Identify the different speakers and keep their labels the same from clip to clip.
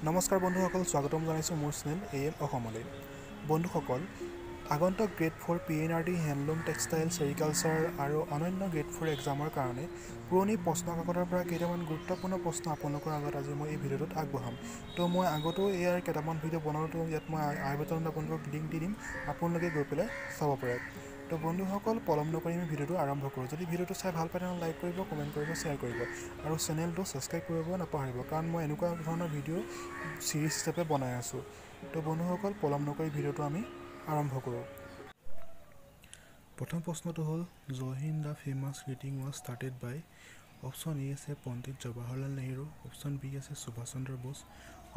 Speaker 1: নমস্কাৰ বন্ধুসকল, স্বাগতম জনাইছোঁ মোৰ চেনেল AM অসমলৈ। বন্ধুসকল, আগন্তুক grade 4 PNRD handloom textile sericulture আৰু অন্যান্য গ্ৰেড 4 এক্সামৰ কাৰণে পুৰণি প্ৰশ্নকাকতৰ পৰা কেইটামান গুৰুত্বপূৰ্ণ প্ৰশ্ন আপোনালোকৰ আগত আজি মই এই ভিডিঅ'টোত আগবঢ়াম। তো মই আগতেও ইয়াৰ কেইটামান ভিডিঅ' বনাওঁতো ইয়াত মই আই বাটনত আপোনালোকক লিংক দি দিম, আপোনালোকে গৈ পেলাই চাব পাৰে। তো বন্ধুসকল, পলম নকৰি আমি ভিডিঅ'টো আৰম্ভ কৰোঁ। যদি ভিডিঅ'টো চাই ভাল পায় তেনেহ'লে লাইক কৰিব, কমেণ্ট কৰিব, শ্বেয়াৰ কৰিব আৰু চেনেলটো ছাবস্ক্ৰাইব কৰিব নাপাহৰিব, কাৰণ মই এনেকুৱা ধৰণৰ ভিডিঅ' চিৰিজ হিচাপে বনাই আছোঁ। তো বন্ধুসকল, পলম নকৰি ভিডিঅ'টো আমি আৰম্ভ কৰোঁ। প্ৰথম প্ৰশ্নটো হ'ল, Jai Hind the famous greeting was started by. Option A আছে পণ্ডিত জৱাহৰলাল নেহৰু, অপশ্যন বি আছে সুভাষ চন্দ্ৰ বোস,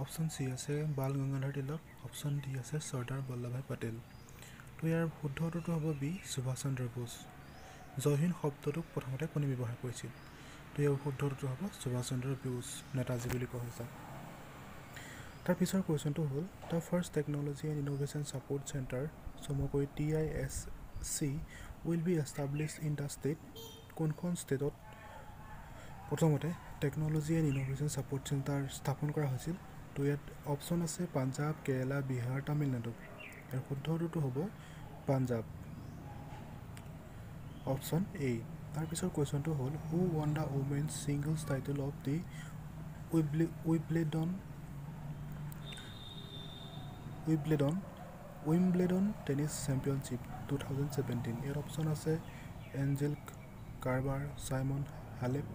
Speaker 1: অপশ্যন চি আছে বাল গংগাধৰ তিলক, অপশ্যন ডি আছে চৰ্দাৰ বল্লভভাই পেটেল। তো ইয়াৰ শুদ্ধ উত্তৰটো হ'ব বি, সুভাষ চন্দ্ৰ বোস। জয় হিন্দ শব্দটোক প্ৰথমতে কোনে ব্যৱহাৰ কৰিছিল? তো ইয়াৰ শুদ্ধ উত্তৰটো হ'ব সুভাষ চন্দ্ৰ বোস, নেতাজী বুলি কোৱা হৈছে। তাৰ পিছৰ কুৱেশ্যনটো হ'ল, the first technology and innovation support centre, চমুকৈ TISC will be establish in the state. কোনখন ষ্টেটত প্ৰথমতে technology and innovation support centre স্থাপন কৰা হৈছিল? তো ইয়াত অপশ্যন আছে পাঞ্জাৱ, কেৰেলা, বিহাৰ, তামিলনাডু। ইয়াৰ শুদ্ধ উত্তৰটো হ'ব পাঞ্জাৱ, অপশ্যন এ। তাৰ পিছৰ কুৱেশ্যনটো হ'ল, who won the women's singles title of the Wimbledon tennis championship 2017? ইয়াৰ অপশ্যন আছে Angelique Kerber, Simona Halep,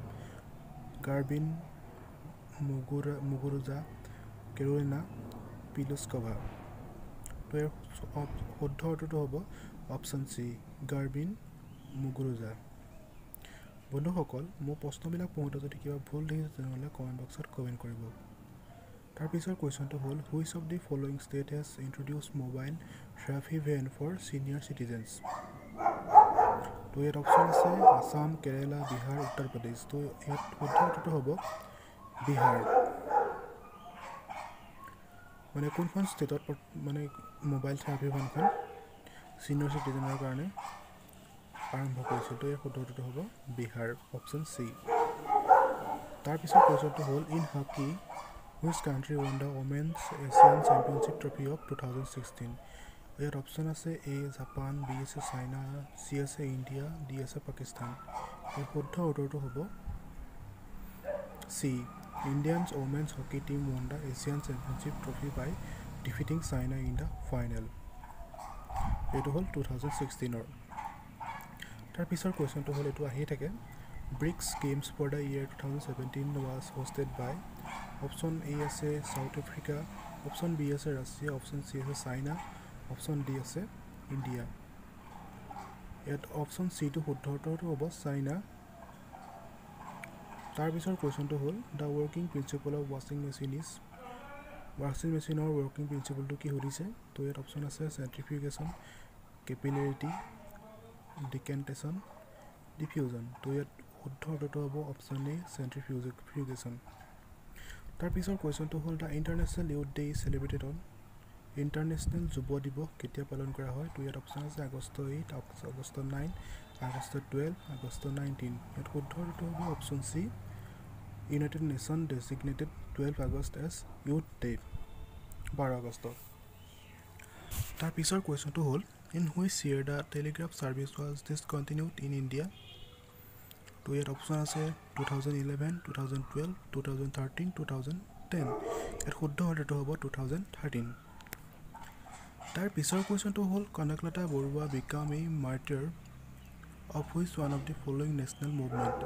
Speaker 1: Garbine Muguruza, Karolina Pliskova. তো ইয়াৰ শুদ্ধ উত্তৰটো হ'ব অপশ্যন চি, গাৰ্বিন মুগুৰুজা। বন্ধুসকল, মোৰ প্ৰশ্নবিলাক পঢ়োঁতে যদি কিবা ভুল দেখিছে তেনেহ'লে কমেণ্ট বক্সত কমেণ্ট কৰিব। তাৰ পিছৰ কুৱেশ্যনটো হ'ল, which of the following state has introduced mobile therapy van for senior citizens? তো ইয়াত অপশ্যন আছে আছাম, কেৰেলা, বিহাৰ, উত্তৰ প্ৰদেশ। তো ইয়াত শুদ্ধ উত্তৰটো হ'ব বিহাৰ। মানে কোনখন ষ্টেটত মানে মোবাইল থেৰাপি ভেনখন ছিনিয়ৰ চিটিজেনৰ কাৰণে আৰম্ভ কৰিছিল? তো ইয়াৰ শুদ্ধ উত্তৰটো হ'ব বিহাৰ, অপশ্যন চি। তাৰপিছত কুৱেশ্যনটো হ'ল, in hockey which country won the women's Asian championship trophy of 2016? ইয়াত অপশ্যন আছে এ জাপান, বি আছে চাইনা, চি আছে ইণ্ডিয়া, ডি আছে পাকিস্তান। ইয়াৰ শুদ্ধ উত্তৰটো হ'ব C, Indians women's hockey team won the Asian championship trophy by defeating China in the final. এইটো হ'ল 2016। তাৰ পিছৰ কুৱেশ্যনটো হ'ল, এইটো আহিয়ে থাকে, BRICS games for the year 2017 was hosted by. Option A আছে চাউথ আফ্ৰিকা, অপশ্যন বি আছে ৰাছিয়া, অপশ্যন চি আছে চাইনা, অপশ্যন ডি আছে ইণ্ডিয়া। ইয়াত অপশ্যন চিটো শুদ্ধ উত্তৰটো হ'ব চাইনা। তাৰ পিছৰ কুৱেশ্যনটো হ'ল, দ্য ৱৰ্কিং প্ৰিন্সিপল অফ ৱাশ্বিং মেচিন ইজ। ৱাশ্বিং মেচিনৰ ৱৰ্কিং প্ৰিন্সিপলটো কি সুধিছে? তো ইয়াত অপশ্যন আছে চেণ্ট্ৰিফিউগেশ্যন, কেপিলাৰিটি, ডিকেণ্টেশ্যন, ডিফিউজন। তো ইয়াত শুদ্ধ উত্তৰটো হ'ব অপশ্যন এ, চেণ্ট্ৰিফিউগেশ্যন। তাৰ পিছৰ কুৱেশ্যনটো হ'ল, the international youth day is celebrated on. International যুৱ দিৱস কেতিয়া পালন কৰা হয়? তো ইয়াত অপশ্যন আছে আগষ্ট 8, আগষ্ট 9, আগষ্ট 12, আগষ্ট 19। ইয়াত শুদ্ধ উত্তৰটো হ'ব option C, united nation designated 12 August as youth day, 12 August. তাৰ পিছৰ কুৱেশ্যনটো হ'ল, in which year the telegraph service was discontinued in India? তো ইয়াত অপশ্যন আছে 2011, 2012, 2013, 2010। ইয়াত শুদ্ধ উত্তৰটো হ'ব 2013। তাৰ পিছৰ কুৱেশ্যনটো হ'ল, Kanaklata Barua became a martyr of which one of the following national movement?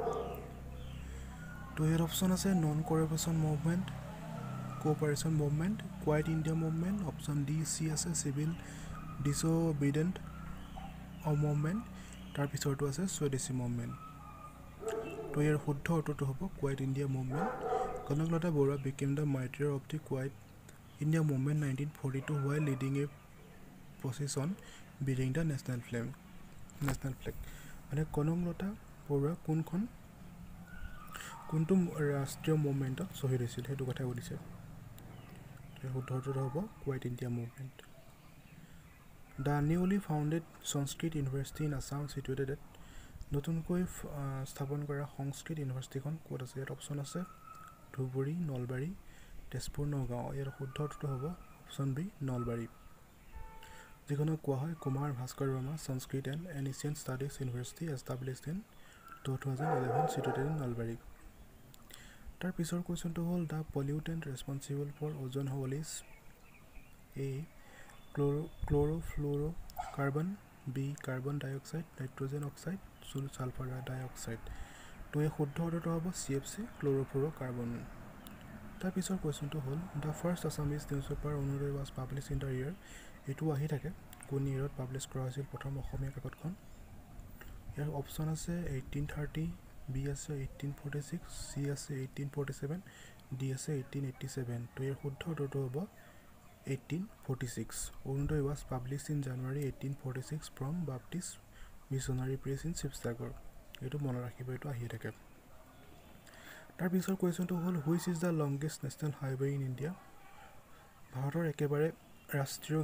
Speaker 1: তো ইয়াত অপশ্যন আছে non corruption movement, cooperation movement, quit India movement, option D C আছে চিভিল ডিছঅবিডেণ্ট মুভমেণ্ট, তাৰ পিছৰটো আছে স্বদেশী মুভমেণ্ট। তো ইয়াৰ শুদ্ধ উত্তৰটো হ'ব quit India movement. Kanaklata Barua became the martyr of the quit India movement 1942 while leading a procession bearing the national flag। মানে কনকলতা বৰুৱা কোনটো ৰাষ্ট্ৰীয় মুভমেণ্টত শ্বহীদ হৈছিল সেইটো কথা সুধিছে। শুদ্ধ উত্তৰটো হ'ব quit India movement. The newly founded Sanskrit university in Assam situated at. নতুনকৈ স্থাপন কৰা সংস্কৃত ইউনিভাৰ্চিটিখন ক'ত আছে? ইয়াত অপশ্যন আছে ধুবুৰী, নলবাৰী, তেজপুৰ নগাঁও ইয়াৰ শুদ্ধ উত্তৰটো হ'ব অপশ্যন বি নলবাৰী যিখনক কোৱা হয় Kumar Bhaskar Varma Sanskrit and ancient studies university established in 2011 situated in Nalbari তাৰ পিছৰ কুৱেশ্যনটো হ'ল the pollutant responsible for ozone hole is A chlorofluorocarbon B carbon dioxide nitrogen oxide sulphur dioxide তো এই শুদ্ধ উত্তৰটো হ'ব CFC ক্ল'ৰ'ফ্লুৰ'কাৰ্বন তাৰ পিছৰ কুৱেশ্যনটো হ'ল the first Assamese news paper Arunodoi was publish in the year এইটো আহি থাকে কোন ইয়েৰত পাব্লিছ কৰা হৈছিল প্ৰথম অসমীয়া কাকতখন ইয়াৰ অপশ্যন আছে 1830 বি আছে 1846 চি আছে 1847 ডি আছে 1887 তো ইয়াৰ শুদ্ধ উত্তৰটো হ'ব 1846 Arunodoi was published in January 1846 from Baptist missionary press in Sivasagar এইটো মনত ৰাখিব এইটো আহি থাকে তাৰ পিছৰ কুৱেশ্যনটো হ'ল which is the longest national highway in India ভাৰতৰ একেবাৰে ৰাষ্ট্ৰীয়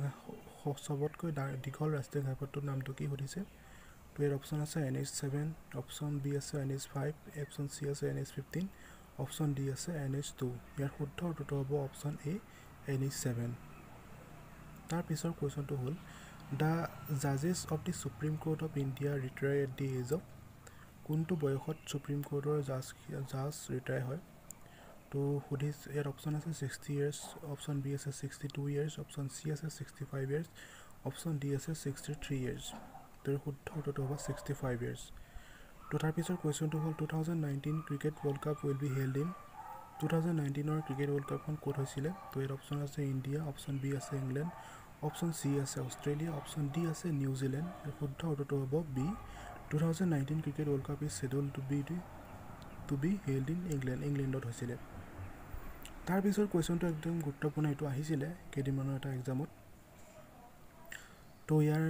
Speaker 1: সবতকৈ দীঘল ৰাষ্ট্ৰীয় ঘাইপথটোৰ নামটো কি সুধিছে তো ইয়াৰ অপশ্যন আছে NH7 অপশ্যন বি আছে NH5 অপশ্যন চি আছে NH15 অপশ্যন ডি আছে NH2 ইয়াৰ শুদ্ধ উত্তৰটো হ'ব অপশ্যন এ NH7 তাৰ পিছৰ কুৱেশ্যনটো হ'ল দ্য জাজেছ of the supreme court of India retire at the age of কোনটো বয়সত সুপ্ৰিম কোৰ্টৰ জাজ ৰিটায়াৰ হয় তো সুধিছে ইয়াৰ অপশ্যন আছে 60 ইয়াৰ্ছ অপশ্যন বি আছে 62 ইয়াৰ্ছ অপশ্যন চি আছে 65 ইয়াৰ্ছ অপশ্যন ডি আছে 63 ইয়াৰ্ছ তো শুদ্ধ উত্তৰটো হ'ব 65 ইয়াৰ্ছ তো তাৰ পিছৰ কুৱেশ্যনটো হ'ল 2019 cricket world cup will be held in 2019ৰ ক্ৰিকেট ৱৰ্ল্ড কাপখন ক'ত হৈছিলে তো ইয়াৰ অপশ্যন আছে ইণ্ডিয়া অপশ্যন বি আছে ইংলেণ্ড অপশ্যন চি আছে অষ্ট্ৰেলিয়া অপশ্যন ডি আছে নিউজিলেণ্ড ইয়াৰ শুদ্ধ উত্তৰটো হ'ব B 2019 cricket world cup is schedule to be held in ইংলেণ্ডত হৈছিলে তাৰ পিছৰ কুৱেশ্যনটো একদম গুৰুত্বপূৰ্ণ এইটো আহিছিলে কেইদিনমানৰ এটা এক্সামত তো ইয়াৰ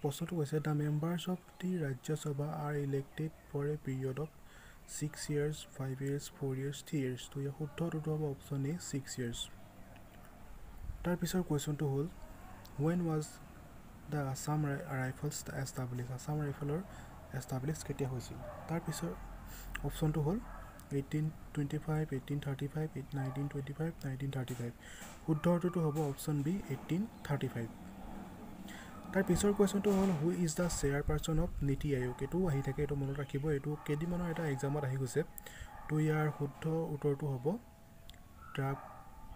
Speaker 1: প্ৰশ্নটো কৈছে the members of the Rajya Sabha R elected for A period of 6 years 5 years 4 years 3 years তো ইয়াৰ শুদ্ধ উত্তৰটো হ'ব অপশ্যন এ 6 years তাৰ পিছৰ কুৱেশ্যনটো হ'ল when was the Assam Rifles established Assam ৰাইফলৰ এষ্টাব্লিছ কেতিয়া হৈছিল তাৰ পিছৰ অপশ্যনটো হ'ল 1825 1835 1925 1935 শুদ্ধ উত্তৰটো হ'ব অপশ্যন বি 1835 তাৰ পিছৰ কুৱেশ্যনটো হ'ল who is the chairperson of নীতি আয়োগ এইটো আহি থাকে এইটো মনত ৰাখিব এইটো কেইদিনমানৰ এটা এক্সামত আহি গৈছে তো ইয়াৰ শুদ্ধ উত্তৰটো হ'ব the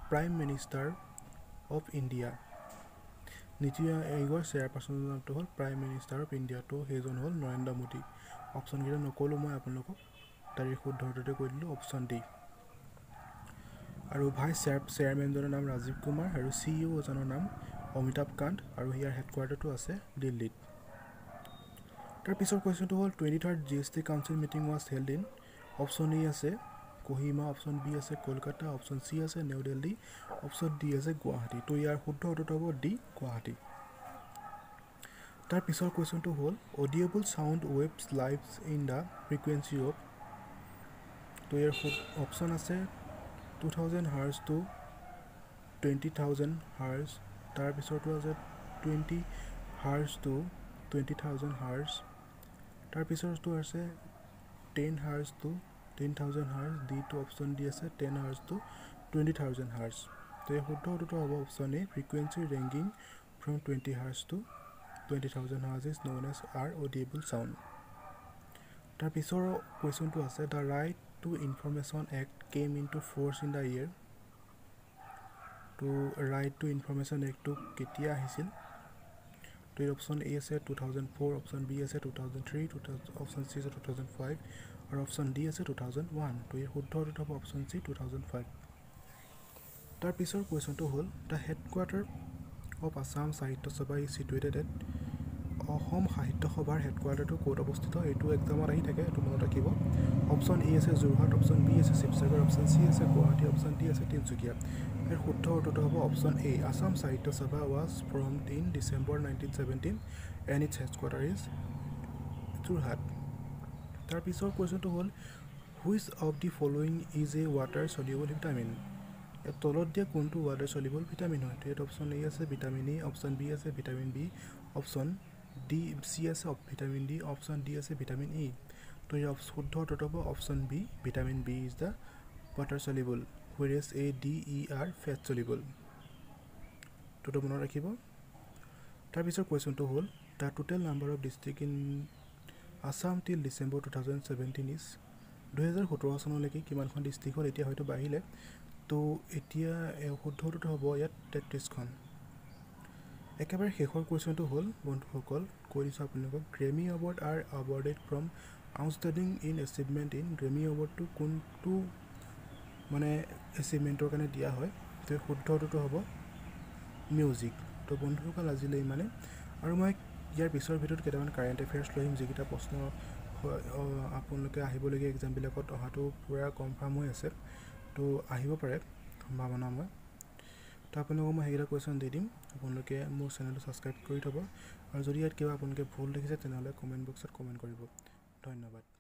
Speaker 1: prime minister of India নীতি আয়োগৰ চেয়াৰপাৰ্চনৰ নামটো হ'ল প্ৰাইম মিনিষ্টাৰ অফ ইণ্ডিয়া তো সেইজন হ'ল নৰেন্দ্ৰ মোদী অপশ্যনকেইটা নক'লোঁ মই আপোনালোকক তাৰিখ শুদ্ধ উত্তৰটো কৈ দিলোঁ অপশ্যন ডি আৰু ভাইচ চেয়াৰমেনজনৰ নাম ৰাজীৱ কুমাৰ আৰু CEO জনৰ নাম অমিতাভ কান্ত আৰু ইয়াৰ হেডকোৱাৰ্টাৰটো আছে দিল্লীত তাৰ পিছৰ কুৱেশ্যনটো হ'ল 23rd GST council meeting was held in option A আছে কোহিমা অপশ্যন বি আছে কলকাতা অপশ্যন চি আছে নিউ দিল্লী অপশ্যন ডি আছে গুৱাহাটী তো ইয়াৰ শুদ্ধ উত্তৰটো হ'ব ডি গুৱাহাটী তাৰ পিছৰ কুৱেশ্যনটো হ'ল audible sound waves lives in the frequency of তো ইয়াৰ অপশ্যন আছে 2000 হাৰ্জ টু 20,000 হাৰ্জ তাৰ পিছৰটো আছে 20 হাৰ্জ টু 20,000 হাৰ্জ তাৰ পিছৰটো আছে 10 hertz to 10,000 hertz D to option D আছে 10 হাৰ্জ টু 20,000 হাৰ্জ তো এই শুদ্ধ উত্তৰটো হ'ব option A frequency ranging from 20 hertz to 20,000 hertz is known as are audible sound তাৰ পিছৰ কুৱেশ্যনটো আছে the right to information act came into force in the year তো ৰাইট টু ইনফৰমেশ্যন এক্টটো কেতিয়া আহিছিল তো এই অপশ্যন এ আছে 2004 অপশ্যন বি আছে 2003 অপশ্যন চি আছে 2005 আৰু অপশ্যন ডি আছে 2001 তো এই শুদ্ধ উত্তৰটো হ'ব অপশ্যন চি 2005 তাৰ পিছৰ কুৱেশ্যনটো হ'ল the headquarter of Assam Sahitya সভা ইজ চিটুৱেটেড এট অসম সাহিত্য সভাৰ হেডকোৱাৰ্টাৰটো ক'ত অৱস্থিত এইটো এক্সামত আহি থাকে এইটো মনত ৰাখিব অপশ্যন এ আছে যোৰহাট অপশ্যন বি আছে শিৱসাগৰ অপশ্যন চি আছে গুৱাহাটী অপশ্যন ডি আছে তিনিচুকীয়া ইয়াৰ শুদ্ধ উত্তৰটো হ'ব option A Assam Sahitya Sabha was formed in December 1917 and its headquarter is Jorhat তাৰ পিছৰ কুৱেশ্যনটো হ'ল which of the following is a water soluble vitamin ইয়াত তলত দিয়া কোনটো ৱাটাৰ সলিউবল ভিটামিন হয় ইয়াত অপশ্যন এ আছে ভিটামিন ই অপশ্যন বি আছে vitamin B option D C আছে ভিটামিন ডি অপশ্যন ডি আছে ভিটামিন ই তো ইয়াৰ শুদ্ধ উত্তৰটো হ'ব option B vitamin B is the water soluble whereas a DER fat soluble toto মনত ৰাখিব তাৰ পিছৰ কোৱেশ্চনটো হ'ল the total number of district in Assam till December 2017 is 2017 চনলৈকে কিমানখন ডিস্ট্ৰিক্ট হ'ল এতিয়া হয়তো বাঢ়িলে তো এতিয়া শুদ্ধটো হ'ব ইয়াত 33 খন একেবাৰে শেষৰ কোৱেশ্চনটো হ'ল বন্ধুসকল কৈ দিছোঁ আপোনালোকক Grammy award are awarded from outstanding in achievement in Grammy এৱাৰ্ডটো কোনটো মানে এচিভমেণ্টৰ কাৰণে দিয়া হয় তো শুদ্ধটো হ'ব মিউজিক তো বন্ধুসকল আজিলৈ ইমানে আৰু মই ইয়াৰ পিছৰ ভিডিঅ'ত কেইটামান কাৰেণ্ট এফেয়াৰ্ছ লৈ আহিম যিকেইটা প্ৰশ্ন আপোনালোকে আহিবলগীয়া এক্সামবিলাকত অহাটো পূৰা কনফাৰ্ম হৈ আছে তো আহিব পাৰে সম্ভাৱনা মই তো আপোনালোকক মই সেইকেইটা কুৱেশ্যন দি দিম আপোনালোকে মোৰ চেনেলটো ছাবস্ক্ৰাইব কৰি থ'ব আৰু যদি ইয়াত কিবা আপোনালোকে ভুল দেখিছে তেনেহ'লে কমেণ্ট বক্সত কমেণ্ট কৰিব ধন্যবাদ